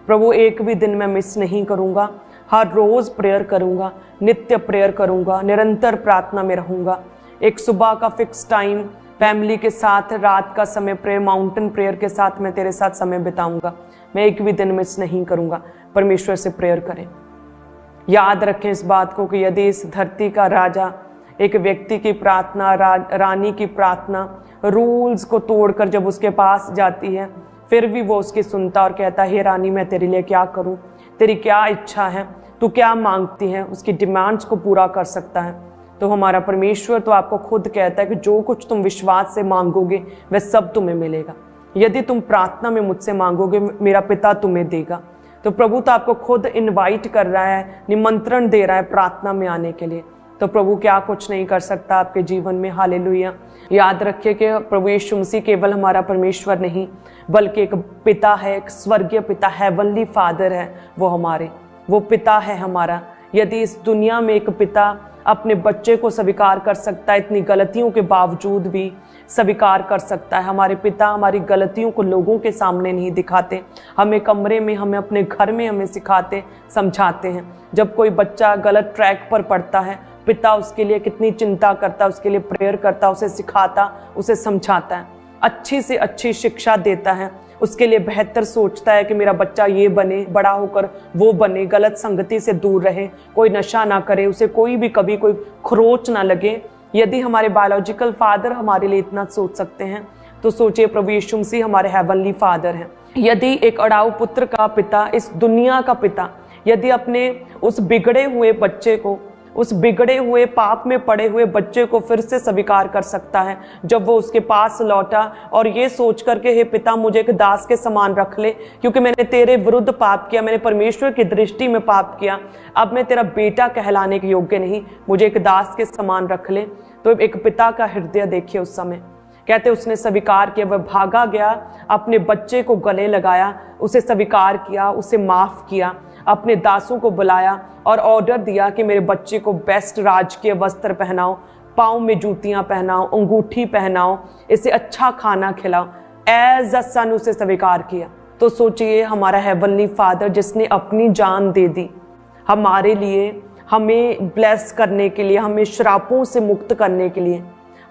प्रभु एक भी दिन मैं मिस नहीं करूंगा, हर रोज प्रेयर करूंगा, नित्य प्रेयर करूंगा, निरंतर प्रार्थना में रहूंगा। एक सुबह का फिक्स टाइम फैमिली के साथ रात का समय प्रेयर, माउंटेन प्रेयर के साथ मैं तेरे साथ समय बिताऊंगा, मैं एक भी दिन मिस नहीं करूंगा। परमेश्वर से प्रेयर करें। याद रखें इस बात को कि यदि इस धरती का राजा एक व्यक्ति की प्रार्थना, रानी की प्रार्थना रूल्स को तोड़कर जब उसके पास जाती है, फिर भी वो उसकी सुनता और कहता है, हे रानी मैं तेरे लिए क्या करूं, तेरी क्या इच्छा है, तू क्या मांगती है, उसकी डिमांड्स को पूरा कर सकता है। तो हमारा परमेश्वर तो आपको खुद कहता है कि जो कुछ तुम विश्वास से मांगोगे वह सब तुम्हें मिलेगा। यदि तुम प्रार्थना में मुझसे मांगोगे मेरा पिता तुम्हें देगा। तो प्रभु तो आपको खुद इनवाइट कर रहा है, निमंत्रण दे रहा है प्रार्थना में आने के लिए। तो प्रभु क्या कुछ नहीं कर सकता आपके जीवन में। हालेलुया। याद रखिए कि प्रभु यीशु मसीह केवल हमारा परमेश्वर नहीं बल्कि एक पिता है, एक स्वर्गीय पिता, हेवनली फादर है वो पिता है हमारा। यदि इस दुनिया में एक पिता अपने बच्चे को स्वीकार कर सकता है, इतनी गलतियों के बावजूद भी स्वीकार कर सकता है। हमारे पिता हमारी गलतियों को लोगों के सामने नहीं दिखाते, हमें कमरे में, हमें अपने घर में हमें सिखाते, समझाते हैं। जब कोई बच्चा गलत ट्रैक पर पड़ता है, पिता उसके लिए कितनी चिंता करता है, उसके लिए प्रेयर करता है, उसे सिखाता, उसे समझाता है, अच्छी से अच्छी शिक्षा देता है, उसके लिए बेहतर सोचता है कि मेरा बच्चा ये बने, बड़ा होकर वो बने, गलत संगति से दूर रहे, कोई नशा ना करे, उसे कोई भी कभी कोई खरोच ना लगे। यदि हमारे बायोलॉजिकल फादर हमारे लिए इतना सोच सकते हैं तो सोचिए प्रभु यीशु मसीह हमारे हेवनली फादर हैं। यदि एक अड़ाऊ पुत्र का पिता, इस दुनिया का पिता, यदि अपने उस बिगड़े हुए बच्चे को, उस बिगड़े हुए पाप में पड़े हुए बच्चे को फिर से स्वीकार कर सकता है, जब वो उसके पास लौटा और ये सोच करके, हे पिता मुझे एक दास के समान रख ले, क्योंकि मैंने तेरे विरुद्ध पाप किया, मैंने परमेश्वर की दृष्टि में पाप किया, अब मैं तेरा बेटा कहलाने के योग्य नहीं, मुझे एक दास के समान रख ले। तो एक पिता का हृदय देखिए उस समय, कहते उसने स्वीकार किया, वह भागा गया, अपने बच्चे को गले लगाया, उसे स्वीकार किया, उसे माफ किया, अपने दासों को बुलाया और ऑर्डर दिया कि मेरे बच्चे को बेस्ट राजकीय वस्त्र पहनाओ, पाँव में जूतियां पहनाओ, अंगूठी पहनाओ, इसे अच्छा खाना खिलाओ। एज अ सन उसे स्वीकार किया। तो सोचिए हमारा हेवनली फादर जिसने अपनी जान दे दी हमारे लिए, हमें ब्लेस करने के लिए, हमें श्रापों से मुक्त करने के लिए,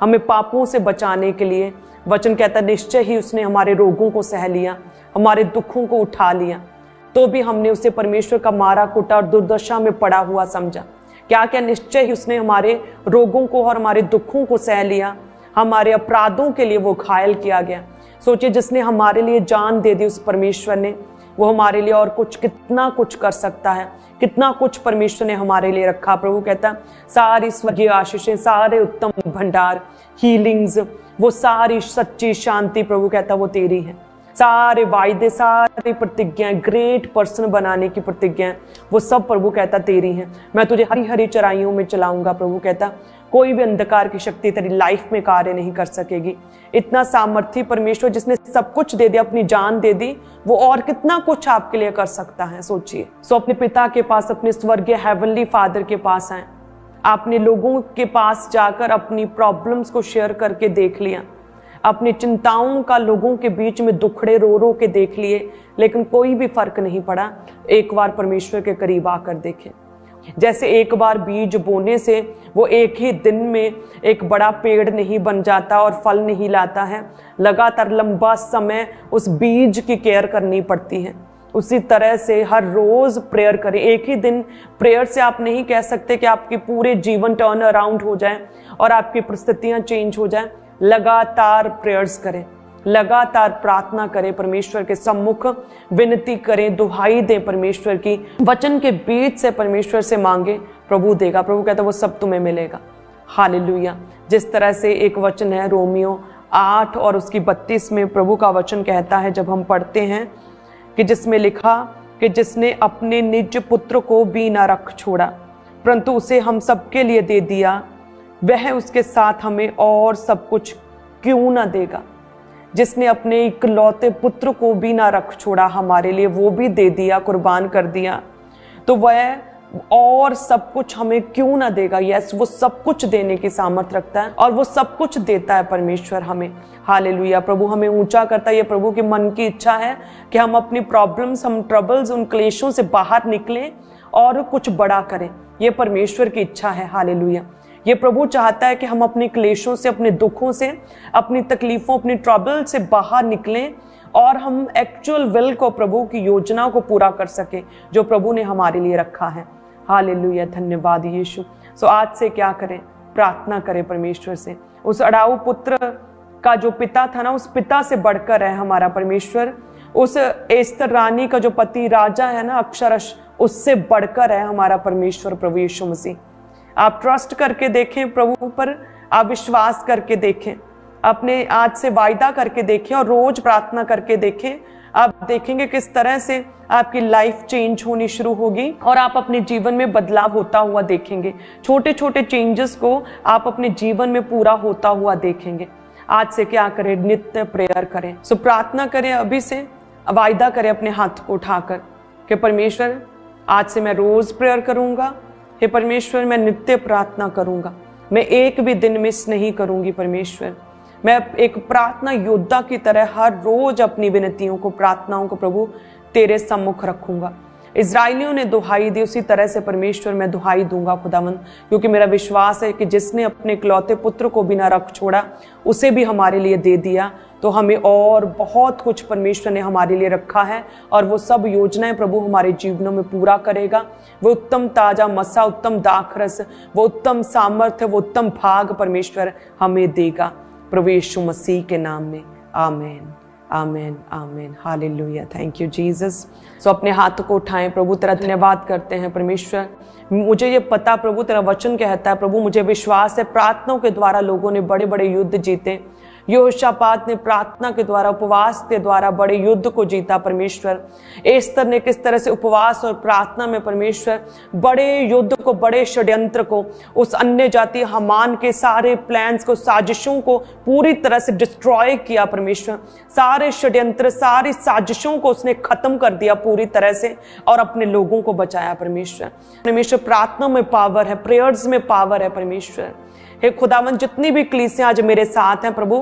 हमें पापों से बचाने के लिए। वचन कहता निश्चय ही उसने हमारे रोगों को सह लिया, हमारे दुखों को उठा लिया, तो भी हमने उसे परमेश्वर का मारा कुटा और दुर्दशा में पड़ा हुआ समझा। क्या क्या निश्चय ही उसने हमारे रोगों को और हमारे दुखों को सह लिया, हमारे अपराधों के लिए वो घायल किया गया। सोचिए जिसने हमारे लिए जान दे दी उस परमेश्वर ने, वो हमारे लिए और कुछ कितना कुछ कर सकता है, कितना कुछ परमेश्वर ने हमारे लिए रखा। प्रभु कहता सारी स्वर्गीय आशीषें, सारे उत्तम भंडार, हीलिंग्स, वो सारी सच्ची शांति प्रभु कहता वो तेरी है। सारे वायदे, सारी प्रतिज्ञाएं, ग्रेट पर्सन बनाने की प्रतिज्ञाएं, वो सब प्रभु कहता तेरी हैं। मैं तुझे हरी हरी चराइयों में चलाऊंगा। प्रभु कहता कोई भी अंधकार की शक्ति तेरी लाइफ में कार्य नहीं कर सकेगी। इतना सामर्थी परमेश्वर जिसने सब कुछ दे दिया, अपनी जान दे दी, वो और कितना कुछ आपके लिए कर सकता है। सोचिए। सो अपने पिता के पास, अपने स्वर्गीय हेवनली फादर के पास आए। आपने लोगों के पास जाकर अपनी प्रॉब्लम्स को शेयर करके देख लिया, अपनी चिंताओं का लोगों के बीच में दुखड़े रो रो के देख लिए, लेकिन कोई भी फर्क नहीं पड़ा। एक बार परमेश्वर के करीब आकर देखें। जैसे एक बार बीज बोने से वो एक ही दिन में एक बड़ा पेड़ नहीं बन जाता और फल नहीं लाता है, लगातार लंबा समय उस बीज की केयर करनी पड़ती है। उसी तरह से हर रोज प्रेयर करें। एक ही दिन प्रेयर से आप नहीं कह सकते कि आपकी पूरे जीवन टर्न अराउंड हो जाए और आपकी परिस्थितियां चेंज हो जाए। लगातार प्रेयर्स करें, लगातार प्रार्थना करें, परमेश्वर के सम्मुख विनती करें, दुहाई दें परमेश्वर की, वचन के बीच से परमेश्वर से मांगे, प्रभु देगा। प्रभु कहता है वो सब तुम्हें मिलेगा। हालेलुया। जिस तरह से एक वचन है रोमियो 8 और उसकी 32 में प्रभु का वचन कहता है, जब हम पढ़ते हैं कि जिसमें लिखा कि जिसने अपने निज पुत्र को भी न रख छोड़ा परंतु उसे हम सबके लिए दे दिया, वह उसके साथ हमें और सब कुछ क्यों ना देगा। जिसने अपने इकलौते पुत्र को भी ना रख छोड़ा हमारे लिए, वो भी दे दिया, कुर्बान कर दिया, तो वह और सब कुछ हमें क्यों ना देगा। यस, वो सब कुछ देने की सामर्थ्य रखता है और वो सब कुछ देता है परमेश्वर हमें। हालेलुया। प्रभु हमें ऊंचा करता है। ये प्रभु के मन की इच्छा है कि हम अपनी प्रॉब्लम्स, हम ट्रबल्स, उन क्लेशों से बाहर निकलें और कुछ बड़ा करें। ये परमेश्वर की इच्छा है। हालेलुया। ये प्रभु चाहता है कि हम अपने क्लेशों से, अपने दुखों से, अपनी तकलीफों, अपनी ट्रबल से बाहर निकलें और हम एक्चुअल विल को, प्रभु की योजना को पूरा कर सके जो प्रभु ने हमारे लिए रखा है। हालेलुया, धन्यवाद यीशु। सो आज से क्या करें? प्रार्थना करें परमेश्वर से। उस अड़ाऊ पुत्र का जो पिता था ना, उस पिता से बढ़कर है हमारा परमेश्वर। उस एस्तर रानी का जो पति राजा है ना, अक्षरश, उससे बढ़कर है हमारा परमेश्वर प्रभु यीशु मसीह। आप ट्रस्ट करके देखें प्रभु पर, आप विश्वास करके देखें, अपने आज से वायदा करके देखें और रोज प्रार्थना करके देखें। आप देखेंगे किस तरह से आपकी लाइफ चेंज होनी शुरू होगी और आप अपने जीवन में बदलाव होता हुआ देखेंगे। छोटे छोटे चेंजेस को आप अपने जीवन में पूरा होता हुआ देखेंगे। आज से क्या करें? नित्य प्रेयर करें। सो प्रार्थना करें, अभी से वायदा करें अपने हाथ को उठाकर कि परमेश्वर आज से मैं रोज प्रेयर करूंगा। हे परमेश्वर, मैं नित्य प्रार्थना करूंगा, मैं एक भी दिन मिस नहीं करूंगी। परमेश्वर, मैं एक प्रार्थना योद्धा की तरह हर रोज अपनी विनतियों को, प्रार्थनाओं को प्रभु तेरे सम्मुख रखूंगा। इजराइलियों ने दुहाई दी, उसी तरह से परमेश्वर मैं दुहाई दूंगा खुदावंद, क्योंकि मेरा विश्वास है कि जिसने अपने इकलौते पुत्र को बिना रख छोड़ा, उसे भी हमारे लिए दे दिया, तो हमें और बहुत कुछ परमेश्वर ने हमारे लिए रखा है और वो सब योजनाएं प्रभु हमारे जीवनों में पूरा करेगा। वो उत्तम ताजा मसा, उत्तम दाखरस, वो उत्तम सामर्थ्य, वो उत्तम भाग परमेश्वर हमें देगा प्रभु यीशु मसीह के नाम में। आमीन, आमीन, आमीन। Hallelujah, thank you Jesus. So अपने हाथ को उठाएं, प्रभु तेरा धन्यवाद करते हैं परमेश्वर। मुझे ये पता प्रभु, तेरा वचन कहता है प्रभु, मुझे विश्वास है प्रार्थनाओं के द्वारा लोगों ने बड़े बड़े युद्ध जीते। यहोशापात ने प्रार्थना के द्वारा, उपवास के द्वारा बड़े युद्ध को जीता परमेश्वर। एस्तर ने किस तरह से उपवास और प्रार्थना में परमेश्वर बड़े युद्ध को, बड़े षड्यंत्र को, उस अन्य जाति हामान के सारे प्लान्स को, साजिशों को पूरी तरह से डिस्ट्रॉय किया परमेश्वर। सारे षड्यंत्र, सारी साजिशों को उसने खत्म कर दिया पूरी तरह से और अपने लोगों को बचाया परमेश्वर। परमेश्वर, प्रार्थना में पावर है, प्रेयर्स में पावर है परमेश्वर। हे खुदावन, जितनी भी कलीसियां आज मेरे साथ हैं प्रभु,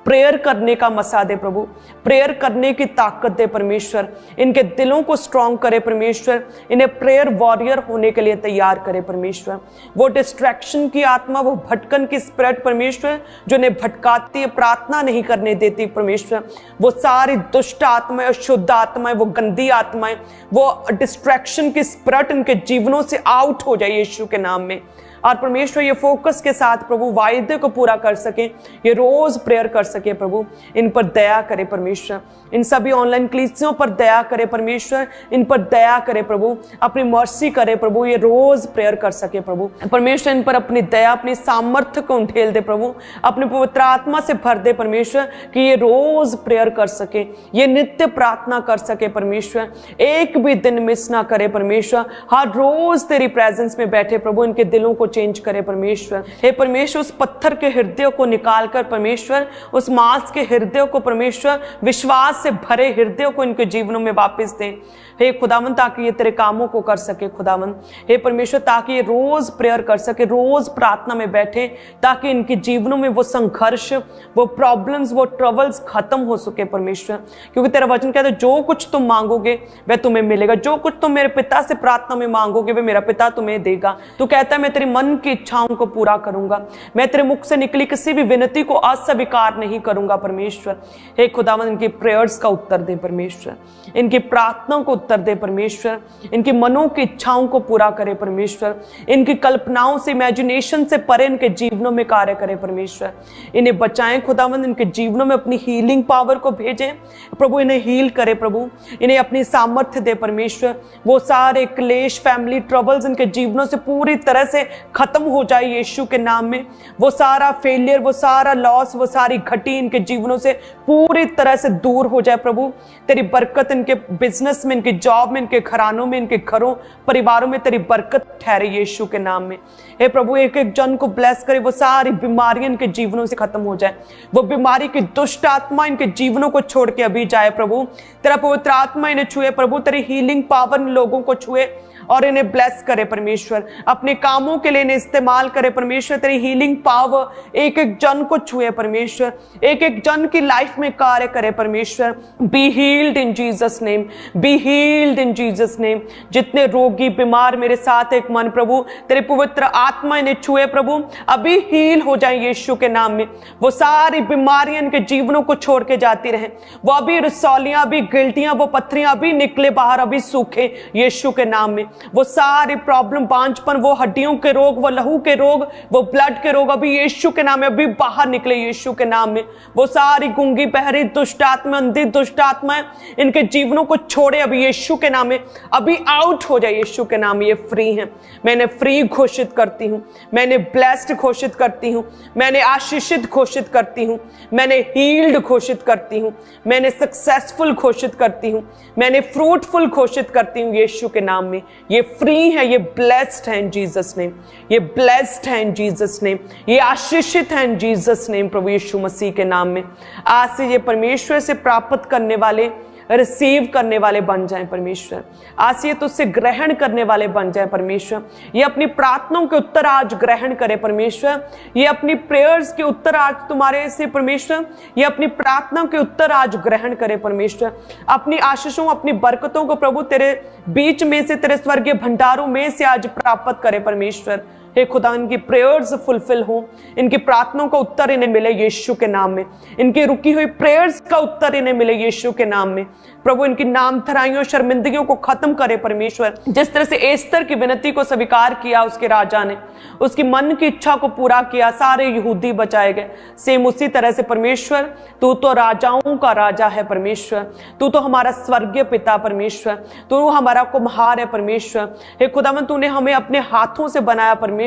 प्रेयर करने का मसा दे प्रभु, प्रेयर करने की ताकत दे परमेश्वर। इनके दिलों को स्ट्रांग करे परमेश्वर, इन्हें प्रेयर वॉरियर होने के लिए तैयार करे परमेश्वर। वो डिस्ट्रैक्शन की आत्मा, वो भटकन की स्पिरिट परमेश्वर जो इन्हें भटकाती है, प्रार्थना नहीं करने देती परमेश्वर, वो सारी दुष्ट आत्माएं, अशुद्ध आत्माएं, वो गंदी आत्माएं, वो डिस्ट्रैक्शन की स्पिरिट इनके जीवनों से आउट हो जाए यीशु के नाम में। और परमेश्वर ये फोकस के साथ प्रभु वायदे को पूरा कर सके, ये रोज प्रेयर कर सके प्रभु। इन पर दया करे परमेश्वर, इन सभी ऑनलाइन कलीसियों पर दया करे परमेश्वर, इन पर दया करे प्रभु, अपनी मर्सी करे प्रभु, ये रोज प्रेयर कर सके प्रभु। परमेश्वर इन पर अपनी दया, अपनी सामर्थ्य को उंडेल दे प्रभु, अपनी पवित्र आत्मा से भर दे परमेश्वर, कि ये रोज प्रेयर कर सके, ये नित्य प्रार्थना कर सके परमेश्वर, एक भी दिन मिस ना करे परमेश्वर। हर रोज तेरी प्रेजेंस में बैठे प्रभु, इनके दिलों को चेंज करे परमेश्वर। हे परमेश्वर, उस पत्थर के हृदय को निकाल कर परमेश्वर, उस मांस के हृदय को परमेश्वर, विश्वास से भरे हृदय को इनके जीवनों में वापस दे हे खुदावन, ताकि ये तेरे कामों को कर सके खुदावन। हे परमेश्वर, ताकि ये रोज प्रेयर कर सके, रोज प्रार्थना में बैठे, ताकि इनके जीवनों में वो संघर्ष, वो प्रॉब्लम्स, वो ट्रबल्स खत्म हो सके परमेश्वर। क्योंकि तेरा वचन कहता है, जो कुछ तुम मांगोगे वह तुम्हें मिलेगा, जो कुछ तुम मेरे पिता से प्रार्थना में मांगोगे वह मेरा पिता तुम्हें देगा। तू कहता है, मैं तेरे मन की इच्छाओं को पूरा करूंगा, मैं तेरे मुख से निकली किसी भी विनती को अस्वीकार नहीं करूंगा परमेश्वर। हे खुदावन, इनकी प्रेयर्स का उत्तर दे परमेश्वर, इनकी प्रार्थनाओं को उत्तर दे परमेश्वर, इनकी मनों की इच्छाओं को पूरा करे परमेश्वर, इनकी कल्पनाओं से, इमेजिनेशन से परे इनके जीवनों में कार्य करे परमेश्वर। इन्हें बचाएं खुदावंद, इनके जीवनों में अपनी हीलिंग पावर को भेजें प्रभु, इन्हें हील करे प्रभु, इन्हें अपनी सामर्थ्य दे परमेश्वर। वो सारे क्लेश, फैमिली ट्रबल्स इनके जीवनों से पूरी तरह से खत्म हो जाए यीशु के नाम में। वो सारा फेलियर, वो सारा लॉस, वो सारी घटी इनके जीवनों से पूरी तरह से दूर हो जाए प्रभु। तेरी बरकत इनके बिजनेस में, इनके जॉब में, इनके घरानों में, इनके घरों परिवारों में तेरी बरकत ठहरे यीशु के नाम में। हे प्रभु, एक एक जन को ब्लेस करे, वो सारी बीमारियां इनके जीवनों से खत्म हो जाए, वो बीमारी की दुष्ट आत्मा इनके जीवनों को छोड़ के अभी जाए प्रभु। तेरा पवित्र आत्मा इन्हें छुए प्रभु, तेरी हीलिंग पावर इन लोगों को छुए और इन्हें ब्लेस करे परमेश्वर। अपने कामों के लिए इन्हें इस्तेमाल करे परमेश्वर, तेरी हीलिंग पावर एक एक जन को छुए परमेश्वर, एक एक जन की लाइफ में कार्य करे परमेश्वर। Be healed in Jesus name, be healed in Jesus name. जितने रोगी बीमार मेरे साथ एक मन प्रभु, तेरे पवित्र आत्मा इन्हें छुए प्रभु, अभी हील हो जाए यीशु के नाम में। वो सारी बीमारियां इनके जीवनों को छोड़ के जाती रहे, वो अभी रसौलियां, अभी गिल्टियां, वो पत्थरियां अभी निकले बाहर, अभी सूखे यीशु के नाम में। वो सारी प्रॉब्लम, बांझपन, वो हड्डियों के रोग, वो लहू के रोग, वो ब्लड के रोग अभी यीशु के नाम में अभी बाहर निकले यीशु के नाम में। वो सारी गूंगी बहरी दुष्ट आत्मा, अंधी दुष्ट आत्मा इनके जीवनों को छोड़े अभी यीशु के नाम में, अभी आउट हो जाए यीशु के नाम में। ये फ्री है, मैंने फ्री घोषित करती हूं, मैंने ब्लेस्ड घोषित करती हूं, मैंने आशीषित घोषित करती हूं, मैंने हील्ड घोषित करती हूं, मैंने सक्सेसफुल घोषित करती हूं, मैंने फ्रूटफुल घोषित करती हूं यीशु के नाम में। ये फ्री है, ये ब्लेस्ड है इन जीसस नेम, ये ब्लेस्ड है इन जीसस नेम, ये आशीषित है इन जीसस नेम प्रभु यीशु मसीह के नाम में। आज से ये परमेश्वर से प्राप्त करने वाले, रिसीव करने वाले बन जाएं परमेश्वर। आज ये तुझसे ग्रहण करने वाले बन जाएं परमेश्वर। ये अपनी प्रार्थनाओं के उत्तर आज ग्रहण करे परमेश्वर। ये अपनी प्रेयर्स के उत्तर आज तुम्हारे से परमेश्वर, ये अपनी प्रार्थनाओं के उत्तर आज ग्रहण करे परमेश्वर। अपनी आशीषों, अपनी बरकतों को प्रभु तेरे बीच में से, तेरे स्वर्गीय भंडारों में से आज प्राप्त करे परमेश्वर। हे खुदा, इनकी प्रेयर्स फुलफिल हो, इनकी प्रार्थनाओं का उत्तर इन्हें मिले यीशु के नाम में, इनकी रुकी हुई प्रेयर्स का उत्तर इन्हें मिले यीशु के नाम में। प्रभु इनकी नाम थराइयों, शर्मिंदगियों को खत्म करे परमेश्वर। जिस तरह से एस्तर की विनती को स्वीकार किया उसके राजा ने, उसकी मन की इच्छा को पूरा किया, सारे यहूदी बचाए गए। सेम उसी तरह से परमेश्वर, तू तो राजाओं का राजा है परमेश्वर, तू तो हमारा स्वर्गीय पिता परमेश्वर, तू हमारा कुम्हार है परमेश्वर। हे खुदावन, तूने हमें अपने हाथों से बनाया परमेश्वर,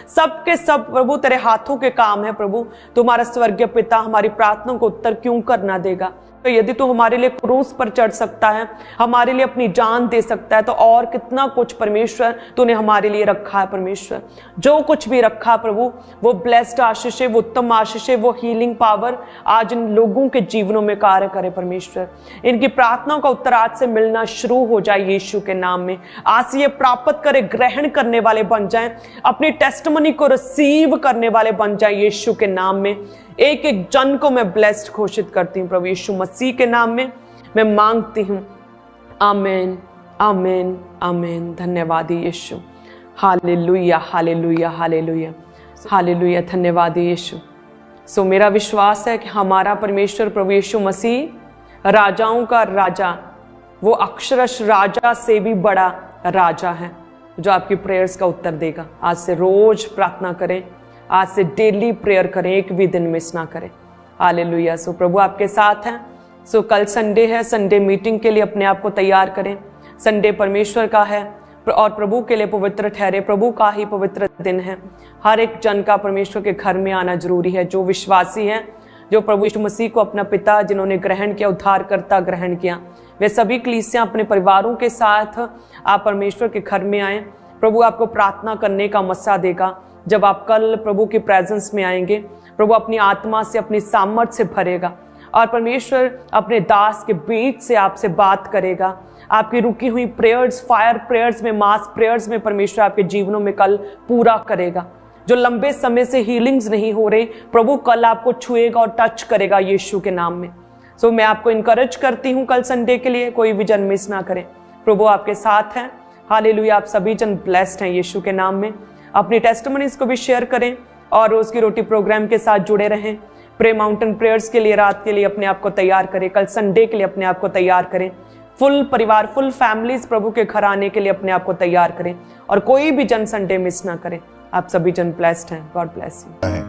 सबके सब प्रभु तेरे हाथों के काम है प्रभु। तुम्हारा स्वर्गीय पिता हमारी प्रार्थना को उत्तर क्यों कर ना देगा? तो यदि तू हमारे लिए क्रूस पर चढ़ सकता है, हमारे लिए अपनी जान दे सकता है, तो और कितना कुछ परमेश्वर तूने हमारे लिए रखा है परमेश्वर। जो कुछ भी रखा प्रभु, वो ब्लेस्ड आशीष है, वो उत्तम आशीष है, वो हीलिंग पावर आज इन लोगों के जीवनों में कार्य करे परमेश्वर। इनकी प्रार्थनाओं का उत्तर आज से मिलना शुरू हो जाए यीशु के नाम में। आज से ये प्राप्त करे, ग्रहण करने वाले बन जाए, अपनी टेस्टिमनी को रिसीव करने वाले बन जाए यीशु के नाम में। एक एक जन को मैं ब्लेस्ड घोषित करती हूँ प्रभु यीशु मसीह के नाम में मैं मांगती हूँ। आमीन, आमीन, आमीन। धन्यवाद Yeshu. Hallelujah, hallelujah, hallelujah, hallelujah. धन्यवाद यीशु। सो मेरा विश्वास है कि हमारा परमेश्वर प्रभु यीशु मसीह राजाओं का राजा, वो अक्षरश राजा से भी बड़ा राजा है, जो आपकी प्रेयर्स का उत्तर देगा। आज से रोज प्रार्थना करें, आज से डेली प्रेयर करें, एक भी दिन मिस ना करें। हालेलुया। सो प्रभु आपके साथ हैं। सो कल संडे है, संडे मीटिंग के लिए अपने आप को तैयार करें। संडे परमेश्वर का है और प्रभु के लिए पवित्र ठहरे, प्रभु का ही पवित्र दिन है। हर एक जन का परमेश्वर के घर में आना जरूरी है। जो विश्वासी हैं, जो प्रभु यीशु मसीह को अपना पिता जिन्होंने ग्रहण किया, उद्धारकर्ता ग्रहण किया, वे सभी कलीसियां अपने परिवारों के साथ आप परमेश्वर के घर में आए। प्रभु आपको प्रार्थना करने का मौका देगा। जब आप कल प्रभु की प्रेजेंस में आएंगे, प्रभु अपनी आत्मा से, अपनी सामर्थ्य से भरेगा और परमेश्वर अपने दास के बीच से आपसे बात करेगा। आपकी रुकी हुई प्रेयर्स, फायर प्रेयर्स में, मास प्रेयर्स में परमेश्वर आपके जीवनों में कल पूरा करेगा। जो लंबे समय से हीलिंग्स नहीं हो रहे, प्रभु कल आपको छुएगा और टच करेगा यीशु के नाम में। सो मैं आपको इनकरेज करती हूँ कल संडे के लिए कोई भी जन मिस ना करें। प्रभु आपके साथ है। हालेलुया। आप सभी जन ब्लेस्ड हैं यीशु के नाम में। अपनी टेस्टिमनीज को भी शेयर करें और रोज की रोटी प्रोग्राम के साथ जुड़े रहें। प्रे माउंटेन प्रेयर्स के लिए रात के लिए अपने आप को तैयार करें। कल संडे के लिए अपने आप को तैयार करें। फुल परिवार, फुल फैमिलीज प्रभु के घर आने के लिए अपने आप को तैयार करें और कोई भी जन संडे मिस ना करें। आप सभी जन ब्लेस्ड हैं। God bless you.